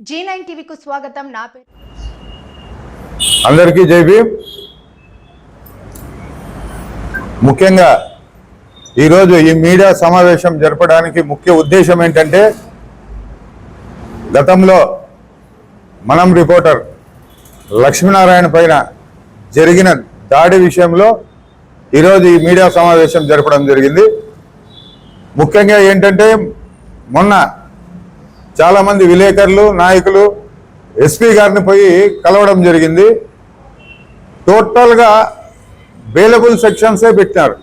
G9 టీవీకు స్వాగతం. నా పేరు అందరికీ జై భీమ్. ముఖ్యంగా ఈరోజు ఈ మీడియా సమావేశం జరపడానికి ముఖ్య ఉద్దేశం ఏంటంటే, గతంలో మనం రిపోర్టర్ లక్ష్మీనారాయణ పైన జరిగిన దాడి విషయంలో ఈరోజు ఈ మీడియా సమావేశం జరపడం జరిగింది. ముఖ్యంగా ఏంటంటే, మొన్న చాలామంది విలేకరులు, నాయకులు ఎస్పీ గారిని పోయి కలవడం జరిగింది. టోటల్గా బెయిలబుల్ సెక్షన్సే పెట్టినారు.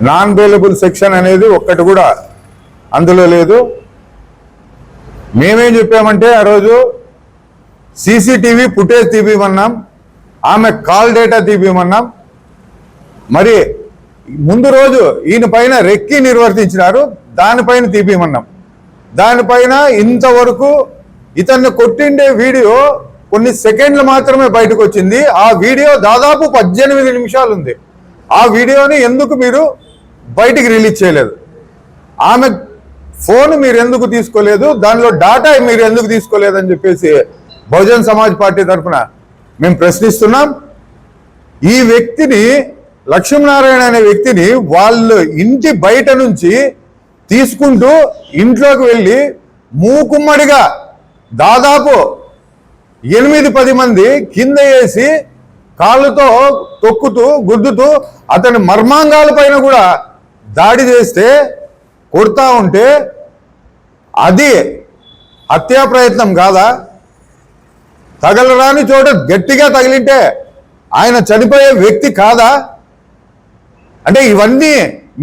నాన్ బెయిలబుల్ సెక్షన్ అనేది ఒక్కటి కూడా అందులో లేదు. మేమేం చెప్పామంటే, ఆ రోజు సీసీటీవీ ఫుటేజ్ తీపిమన్నాం, ఆమె కాల్ డేటా తీపిమన్నాం. మరి ముందు రోజు ఈయన పైన రెక్కి నిర్వర్తించినారు, దానిపైన తీపిమన్నాం. దానిపైన ఇంతవరకు ఇతన్ని కొట్టిండే వీడియో కొన్ని సెకండ్లు మాత్రమే బయటకు వచ్చింది. ఆ వీడియో దాదాపు 18 నిమిషాలు ఉంది. ఆ వీడియోని ఎందుకు మీరు బయటికి రిలీజ్ చేయలేదు? ఆమె ఫోన్ మీరు ఎందుకు తీసుకోలేదు? దానిలో డాటా మీరు ఎందుకు తీసుకోలేదని చెప్పేసి బహుజన్ సమాజ్ పార్టీ తరఫున మేము ప్రశ్నిస్తున్నాం. ఈ వ్యక్తిని, లక్ష్మీనారాయణ అనే వ్యక్తిని వాళ్ళు ఇంటి బయట నుంచి తీసుకుంటూ ఇంట్లోకి వెళ్ళి మూకుమ్మడిగా దాదాపు 8-10 మంది కింద వేసి కాళ్ళతో తొక్కుతూ గుద్దుతూ అతని మర్మాంగాల పైన కూడా దాడి చేస్తే, కొడతా ఉంటే అది హత్యా ప్రయత్నం కాదా? తగలరాని చోట గట్టిగా తగిలింటే ఆయన చనిపోయే వ్యక్తి కాదా? అంటే ఇవన్నీ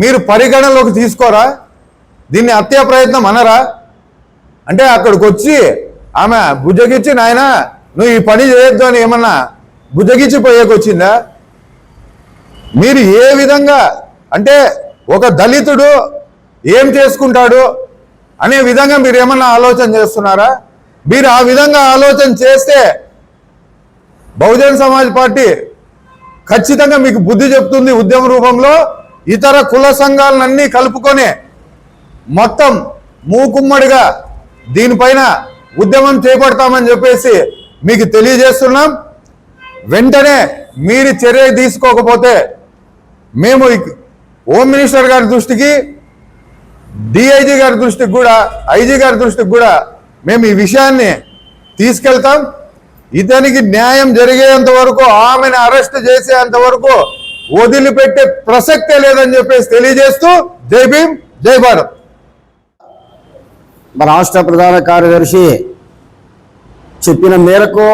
మీరు పరిగణలోకి తీసుకోరా? దీన్ని హత్యా ప్రయత్నం అనరా? అంటే అక్కడికి వచ్చి ఆమె బుజ్జగిచ్చి, నాయన నువ్వు ఈ పని చేయొద్దు అని ఏమన్నా బుజ్జగిచ్చి పోయేకొచ్చిందా? మీరు ఏ విధంగా అంటే, ఒక దళితుడు ఏం చేసుకుంటాడు అనే విధంగా మీరు ఏమన్నా ఆలోచన చేస్తున్నారా? మీరు ఆ విధంగా ఆలోచన చేస్తే బహుజన్ సమాజ్ పార్టీ ఖచ్చితంగా మీకు బుద్ధి చెప్తుంది. ఉద్యమ రూపంలో ఇతర కుల సంఘాలన్నీ కలుపుకొని మొత్తం మూకుమ్మడిగా దీనిపైన ఉద్యమం చేపడతామని చెప్పేసి మీకు తెలియజేస్తున్నాం. వెంటనే మీరు చర్య తీసుకోకపోతే మేము హోమ్ మినిస్టర్ గారి దృష్టికి, డిఐజీ గారి దృష్టికి కూడా, ఐజీ గారి దృష్టికి కూడా మేము ఈ విషయాన్ని తీసుకెళ్తాం. ఇతనికి న్యాయం జరిగేంత వరకు, ఆమెను అరెస్ట్ చేసేంత వరకు వదిలిపెట్టే ప్రసక్తే లేదని చెప్పేసి తెలియజేస్తూ జై భీమ్, జై భారత్. రాష్ట్ర ప్రధాన కార్యదర్శి చెప్పిన మేరకు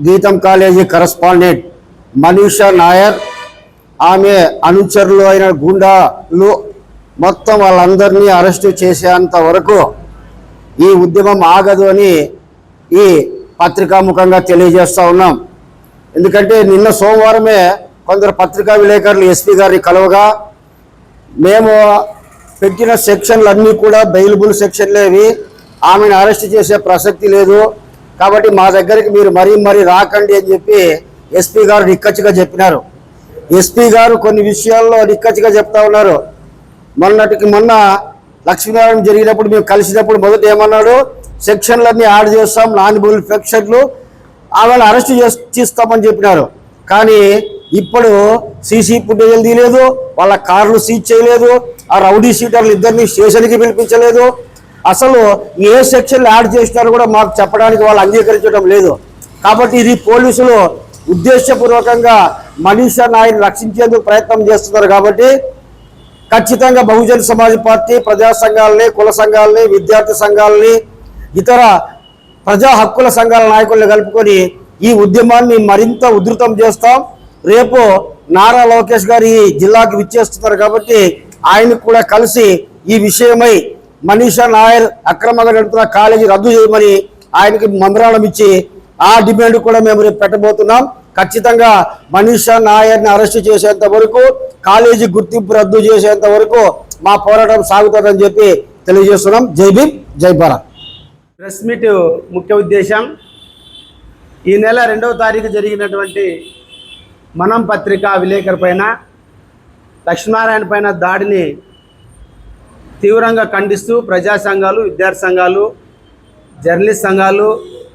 గీతం కాలేజీ కరస్పాండెంట్ మనీషా నాయర్, ఆమె అనుచరులు అయిన గుండాలు మొత్తం వాళ్ళందరినీ అరెస్టు చేసేంత వరకు ఈ ఉద్యమం ఆగదు అని ఈ పత్రికాముఖంగా తెలియజేస్తూ ఉన్నాం. ఎందుకంటే నిన్న సోమవారమే కొందరు పత్రికా విలేకరులు ఎస్పీ గారిని కలవగా, మేము పెట్టిన సెక్షన్లన్నీ కూడా బెయిలబుల్ సెక్షన్లేవి, ఆమెను అరెస్ట్ చేసే ప్రసక్తి లేదు, కాబట్టి మా దగ్గరికి మీరు మరీ రాకండి అని చెప్పి ఎస్పీ గారు నిక్కచ్చిగా చెప్పినారు. ఎస్పీ గారు కొన్ని విషయాల్లో నిక్కచ్చిగా చెప్తా ఉన్నారు. మొన్నటికి మొన్న లక్ష్మీనారాయణ జరిగినప్పుడు మేము కలిసినప్పుడు మొదట ఏమన్నాడు, సెక్షన్లన్నీ యాడ్ చేస్తాం, నాన్ బెయిలబుల్ సెక్షన్లు, ఆమెను అరెస్ట్ చేస్తామని చెప్పినారు. కానీ ఇప్పుడు సీసీ ఫుటేజీలు తీయలేదు, వాళ్ళ కార్లు సీజ్ చేయలేదు, ఆ రౌడీ షీటర్లు ఇద్దరిని స్టేషన్కి పిలిపించలేదు. అసలు ఏ సెక్షన్లు యాడ్ చేసినారో కూడా మాకు చెప్పడానికి వాళ్ళు అంగీకరించడం లేదు. కాబట్టి ఇది పోలీసులు ఉద్దేశపూర్వకంగా మనీషా నాయర్ని రక్షించేందుకు ప్రయత్నం చేస్తున్నారు. కాబట్టి ఖచ్చితంగా బహుజన్ సమాజ్ పార్టీ ప్రజా సంఘాలని, కుల సంఘాలని, విద్యార్థి సంఘాలని, ఇతర ప్రజా హక్కుల సంఘాల నాయకుల్ని కలుపుకొని ఈ ఉద్యమాన్ని మరింత ఉధృతం చేస్తాం. రేపు నారా లోకేష్ గారు ఈ జిల్లాకి విచ్చేస్తున్నారు కాబట్టి ఆయనకు కూడా కలిసి ఈ విషయమై మనీషా నాయర్ అక్రమంగా నడుపుతున్న కాలేజీ రద్దు చేయమని ఆయనకి మెమరాండం ఇచ్చి ఆ డిమాండ్ కూడా మేము రేపు పెట్టబోతున్నాం. ఖచ్చితంగా మనీషా నాయర్ని అరెస్ట్ చేసేంత వరకు, కాలేజీ గుర్తింపు రద్దు చేసేంత వరకు మా పోరాటం సాగుతుందని చెప్పి తెలియజేస్తున్నాం. జై భీమ్, జై భారత్. ప్రెస్ మీట్ ముఖ్య ఉద్దేశం, ఈ నెల 2వ తారీఖు జరిగినటువంటి మనం పత్రికా విలేకరు పైన, లక్ష్మీనారాయణ పైన దాడిని తీవ్రంగా ఖండిస్తూ ప్రజా సంఘాలు, విద్యార్థి సంఘాలు జర్నలిస్ట్ సంఘాలు,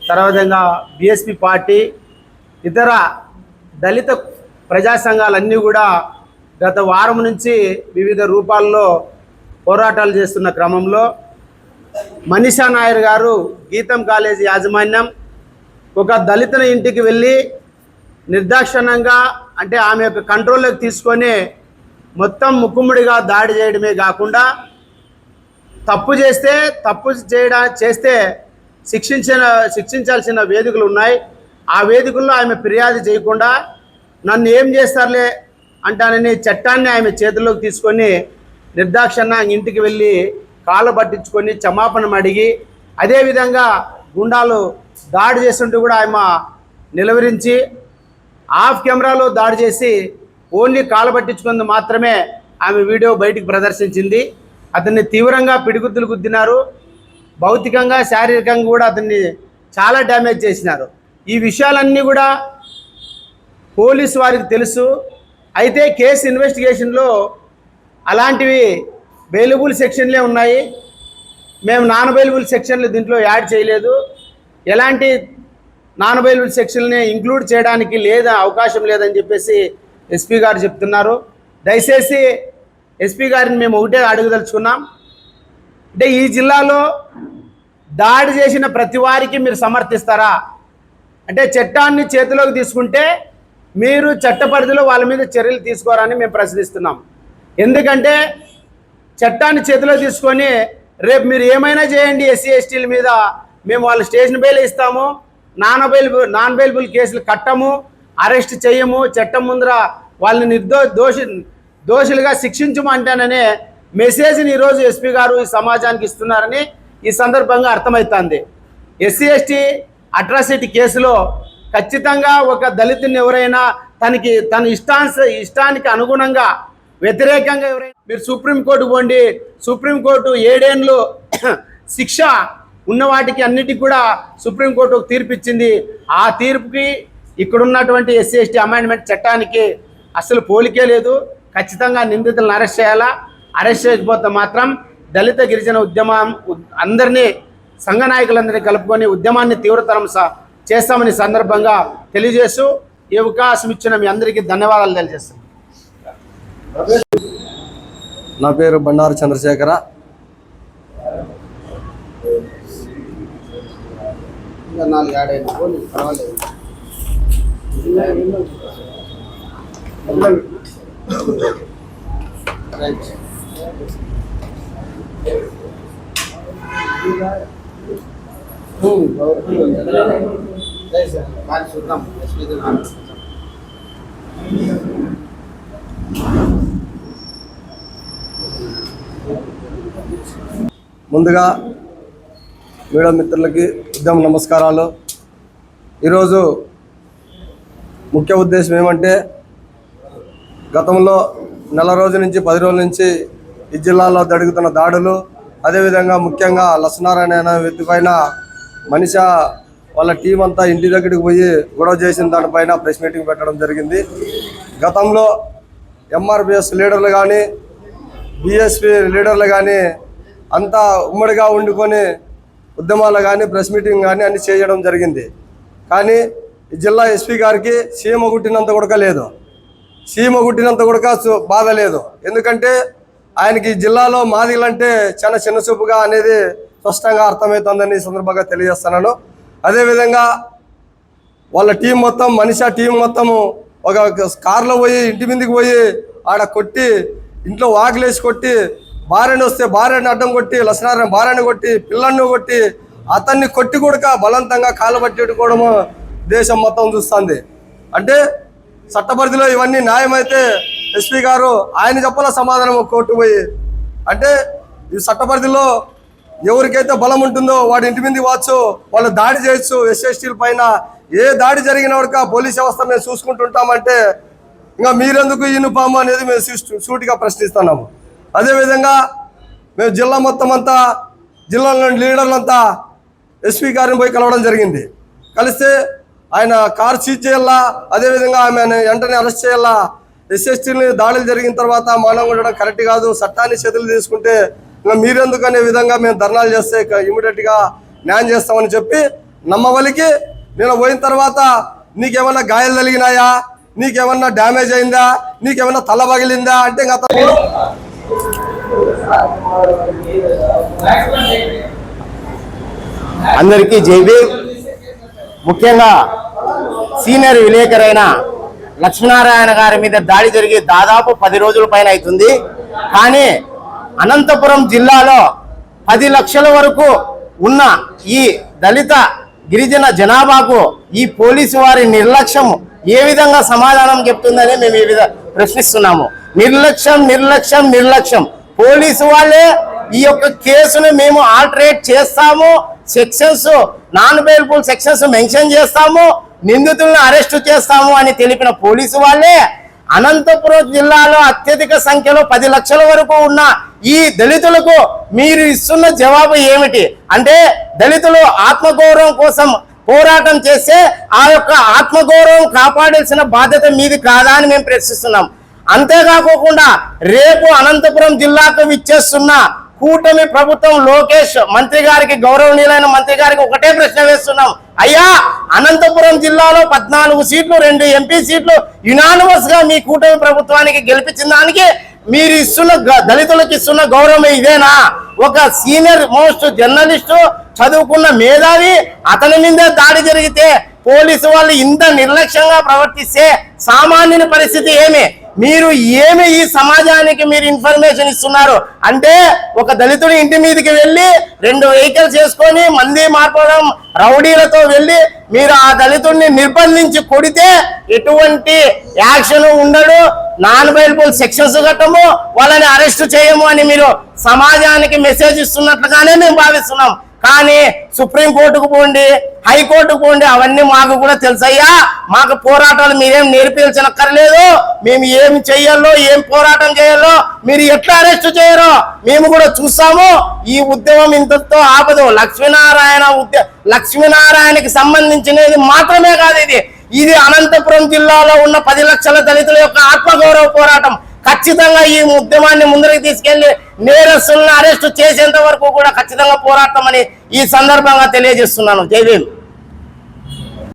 తర్వాత బీఎస్పీ పార్టీ, ఇతర దళిత ప్రజా సంఘాలన్నీ కూడా గత వారం నుంచి వివిధ రూపాల్లో పోరాటాలు చేస్తున్న క్రమంలో మనీషా నాయర్ గారు గీతం కాలేజీ యాజమాన్యం ఒక దళితుల ఇంటికి వెళ్ళి నిర్దాక్షిణ్యంగా, అంటే ఆమె యొక్క కంట్రోల్లోకి తీసుకొని మొత్తం ముక్కుముడిగా దాడి చేయడమే కాకుండా తప్పు చేస్తే శిక్షించాల్సిన వేదికలు ఉన్నాయి. ఆ వేదికల్లో ఆమె ఫిర్యాదు చేయకుండా నన్ను ఏం చేస్తారులే అంటానని చట్టాన్ని ఆమె చేతుల్లోకి తీసుకొని నిర్దాక్షిణ్యంగా ఇంటికి వెళ్ళి కాళ్ళు పట్టించుకొని క్షమాపణ అడిగి, అదేవిధంగా గుండాలు దాడి చేస్తుంటే కూడా ఆమె నిలవరించి ఆఫ్ కెమెరాలో దాడి చేసి ఓన్లీ కాళ్ళు పట్టించుకుంది మాత్రమే ఆమె వీడియో బయటికి ప్రదర్శించింది. అతన్ని తీవ్రంగా పిడిగుద్దులు గుద్దినారు, భౌతికంగా శారీరకంగా కూడా అతన్ని చాలా డ్యామేజ్ చేసినారు. ఈ విషయాలన్నీ కూడా పోలీసు వారికి తెలుసు. అయితే కేసు ఇన్వెస్టిగేషన్లో అలాంటివి బెయిలబుల్ సెక్షన్లే ఉన్నాయి. మేము నాన్ బెయిలబుల్ సెక్షన్లు దీంట్లో యాడ్ చేయలేదు. ఎలాంటి నాన్ బెయిలబుల్ సెక్షన్ని ఇంక్లూడ్ చేయడానికి అవకాశం లేదని చెప్పేసి ఎస్పీ గారు చెప్తున్నారు. దయచేసి ఎస్పీ గారిని మేము ఒకటే అడుగుదలుచుకున్నాం, అంటే ఈ జిల్లాలో దాడి చేసిన ప్రతి వారికి మీరు సమర్థిస్తారా? అంటే చట్టాన్ని చేతిలోకి తీసుకుంటే మీరు చట్ట పరిధిలో వాళ్ళ మీద చర్యలు తీసుకోరని మేము ప్రశ్నిస్తున్నాం. ఎందుకంటే చట్టాన్ని చేతిలో తీసుకొని రేపు మీరు ఏమైనా చేయండి ఎస్సీ ఎస్టీల మీద, మేము వాళ్ళ స్టేషన్ బెయిల్ ఇస్తాము, నాన్ బెయిలబుల్ కేసులు కట్టము, అరెస్ట్ చేయము, చట్టం ముందర వాళ్ళని దోషులుగా శిక్షించము అంటాననే మెసేజ్ని ఈరోజు ఎస్పీ గారు ఈ సమాజానికి ఇస్తున్నారని ఈ సందర్భంగా అర్థమవుతుంది. ఎస్సీ ఎస్టీ అట్రాసిటీ కేసులో ఖచ్చితంగా ఒక దళితుని ఎవరైనా తన ఇష్టానికి అనుగుణంగా వ్యతిరేకంగా ఎవరైనా మీరు సుప్రీంకోర్టు పోండి, సుప్రీంకోర్టు 7 ఏళ్ళు శిక్ష ఉన్న వాటికి అన్నిటికీ కూడా సుప్రీంకోర్టు ఒక తీర్పు ఇచ్చింది. ఆ తీర్పుకి ఇక్కడున్నటువంటి ఎస్సీ ఎస్టీ అమెండ్మెంట్ చట్టానికి అసలు పోలికే లేదు. ఖచ్చితంగా నిందితులను అరెస్ట్ చేయాలా. అరెస్ట్ చేయకపోతే మాత్రం దళిత గిరిజన ఉద్యమం అందరినీ, సంఘ నాయకులందరినీ కలుపుకొని ఉద్యమాన్ని తీవ్రతరం చేస్తామని సందర్భంగా తెలియజేస్తూ ఈ అవకాశం ఇచ్చిన మీ అందరికీ ధన్యవాదాలు తెలియజేస్తాను. నా పేరు బండారు చంద్రశేఖర. ముందుగా మీడియా మిత్రులకి ఉద్యమ నమస్కారాలు. ఈరోజు ముఖ్య ఉద్దేశం ఏమంటే, గతంలో నెల రోజుల నుంచి 10 రోజుల నుంచి ఈ జిల్లాలో జరుగుతున్న దాడులు, అదేవిధంగా ముఖ్యంగా లక్ష్మీనారాయణ అనే వ్యక్తి పైన మనీషా వాళ్ళ టీం అంతా ఇంటి దగ్గరికి పోయి గొడవ చేసిన దానిపైన ప్రెస్ మీటింగ్ పెట్టడం జరిగింది. గతంలో ఎంఆర్పిఎస్ లీడర్లు కానీ బీఎస్పీ లీడర్లు కానీ అంతా ఉమ్మడిగా వండుకొని ఉద్యమాలు కానీ ప్రెస్ మీటింగ్ కానీ అన్ని చేయడం జరిగింది. కానీ ఈ జిల్లా ఎస్పీ గారికి సీమ గుట్టినంత కూడా లేదు, సీమ గుట్టినంత కూడా బాధ లేదు. ఎందుకంటే ఆయనకి ఈ జిల్లాలో మాదిగలంటే చాలా చిన్నచూపుగా అనేది స్పష్టంగా అర్థమవుతుందని సందర్భంగా తెలియజేస్తున్నాను. అదేవిధంగా వాళ్ళ టీం మొత్తం, మనీషా టీం మొత్తము ఒక కారులో పోయి ఇంటి మీదకి పోయి ఆడ కొట్టి, ఇంట్లో వాకిలేసి కొట్టి, భార్యని వస్తే భార్యని అడ్డం కొట్టి, లక్ష్మీనారాయణ భార్యని కొట్టి, పిల్లల్ని కొట్టి, అతన్ని కొట్టి కూడా బలవంతంగా కాళ్ళు పట్టేట్టుకోవడము దేశం మొత్తం చూస్తుంది. అంటే చట్టపరిధిలో ఇవన్నీ న్యాయమైతే ఎస్పీ గారు ఆయన చెప్పాల సమాధానం కోర్టు పోయి. అంటే ఈ చట్టపరిధిలో ఎవరికైతే బలం ఉంటుందో వాడి ఇంటి మీద వచ్చు, వాళ్ళు దాడి చేయొచ్చు. ఎస్సీ ఎస్టీల పైన ఏ దాడి జరిగిన వరకు పోలీస్ వ్యవస్థ మేము చూసుకుంటుంటామంటే ఇంకా మీరెందుకు ఈనుపాము అనేది మేము సూటిగా ప్రశ్నిస్తున్నాము. అదేవిధంగా మేము జిల్లా మొత్తం అంతా, జిల్లాలోని లీడర్లంతా ఎస్పీ గారిని పోయి కలవడం జరిగింది. కలిస్తే ఆయన కారు సీజ్ చేయాలా, అదేవిధంగా ఆమె వెంటనే అరెస్ట్ చేయాలా. ఎస్ఎస్టీని దాడులు జరిగిన తర్వాత మౌనంగా ఉండడం కరెక్ట్ కాదు, చట్టాన్ని చేతులు తీసుకుంటే ఇంకా మీరెందుకు అనే విధంగా మేము ధర్నాలు చేస్తే ఇమీడియట్గా న్యాయం చేస్తామని చెప్పి నమ్మవలికి నేను పోయిన తర్వాత నీకేమన్నా గాయాలు తగిలినాయా, నీకేమన్నా డ్యామేజ్ అయిందా, నీకేమన్నా తల పగిలిందా అంటే ఇంకా అందరికీ జై భీమ్. ముఖ్యంగా సీనియర్ విలేకరైన లక్ష్మీనారాయణ గారి మీద దాడి జరిగి దాదాపు 10 రోజుల పైన అవుతుంది. కానీ అనంతపురం జిల్లాలో 10 లక్షల వరకు ఉన్న ఈ దళిత గిరిజన జనాభాకు ఈ పోలీసు వారి నిర్లక్ష్యం ఏ విధంగా సమాధానం చెప్తుందని మేము ఈ విధంగా ప్రశ్నిస్తున్నాము. నిర్లక్ష్యం. పోలీసు వాళ్ళే ఈ యొక్క కేసును మేము ఆల్టరేట్ చేస్తాము, sections non bailable sections mention చేస్తాము, నిందితులను అరెస్టు చేస్తాము అని తెలిపిన పోలీసు వాళ్ళే అనంతపురం జిల్లాలో అత్యధిక సంఖ్యలో 10 లక్షల వరకు ఉన్న ఈ దళితులకు మీరు ఇస్తున్న జవాబు ఏమిటి అంటే, దళితులు ఆత్మగౌరవం కోసం పోరాటం చేస్తే ఆ యొక్క ఆత్మగౌరవం కాపాడాల్సిన బాధ్యత మీది కాదా అని మేము ప్రశ్నిస్తున్నాం. అంతేకాకుండా రేపు అనంతపురం జిల్లాకు విచ్చేస్తున్న కూటమి ప్రభుత్వం లోకేష్ మంత్రి గారికి, గౌరవనీయులైన మంత్రి గారికి ఒకటే ప్రశ్న వేస్తున్నాం. అయ్యా, అనంతపురం జిల్లాలో 14 సీట్లు, 2 ఎంపీ సీట్లు యునానిమస్ గా మీ కూటమి ప్రభుత్వానికి గెలిపించిన దానికి మీరు ఇస్తున్న దళితులకు ఇస్తున్న గౌరవం ఇదేనా? ఒక సీనియర్ మోస్ట్ జర్నలిస్టు, చదువుకున్న మేధావి, అతని మీదే దాడి జరిగితే పోలీసు వాళ్ళు ఇంత నిర్లక్ష్యంగా ప్రవర్తిస్తే సామాన్యుని పరిస్థితి ఏమి? మీరు ఏమి ఈ సమాజానికి మీరు ఇన్ఫర్మేషన్ ఇస్తున్నారు అంటే, ఒక దళితుడి ఇంటి మీదకి వెళ్ళి 2 వెహికల్స్ చేసుకొని మంది మార్పడం రౌడీలతో వెళ్ళి మీరు ఆ దళితుడిని నిర్బంధించి కొడితే ఎటువంటి యాక్షన్ ఉండడు, నాన్ బెయిలబుల్ సెక్షన్స్ కట్టము, వాళ్ళని అరెస్ట్ చేయము అని మీరు సమాజానికి మెసేజ్ ఇస్తున్నట్లుగానే మేము భావిస్తున్నాం. కానీ సుప్రీంకోర్టుకు పోండి, హైకోర్టుకు పోండి, అవన్నీ మాకు కూడా తెలుసయ్యా. మాకు పోరాటాలు మీరేం నేర్పించనక్కర్లేదు. మేము ఏం చెయ్యాలో, ఏం పోరాటం చేయాలో, మీరు ఎట్లా అరెస్ట్ చేయరో మేము కూడా చూస్తాము. ఈ ఉద్యమం ఇంతతో ఆపదు. లక్ష్మీనారాయణకి సంబంధించినది మాత్రమే కాదు ఇది అనంతపురం జిల్లాలో ఉన్న 10 లక్షల దళితుల యొక్క ఆత్మగౌరవ పోరాటం. ఖచ్చితంగా ఈ ఉద్యమాన్ని ముందరికి తీసుకెళ్లి నేరస్తులను అరెస్టు చేసేంత వరకు కూడా ఖచ్చితంగా పోరాడతామని ఈ సందర్భంగా తెలియజేస్తున్నాను. జై భీమ్.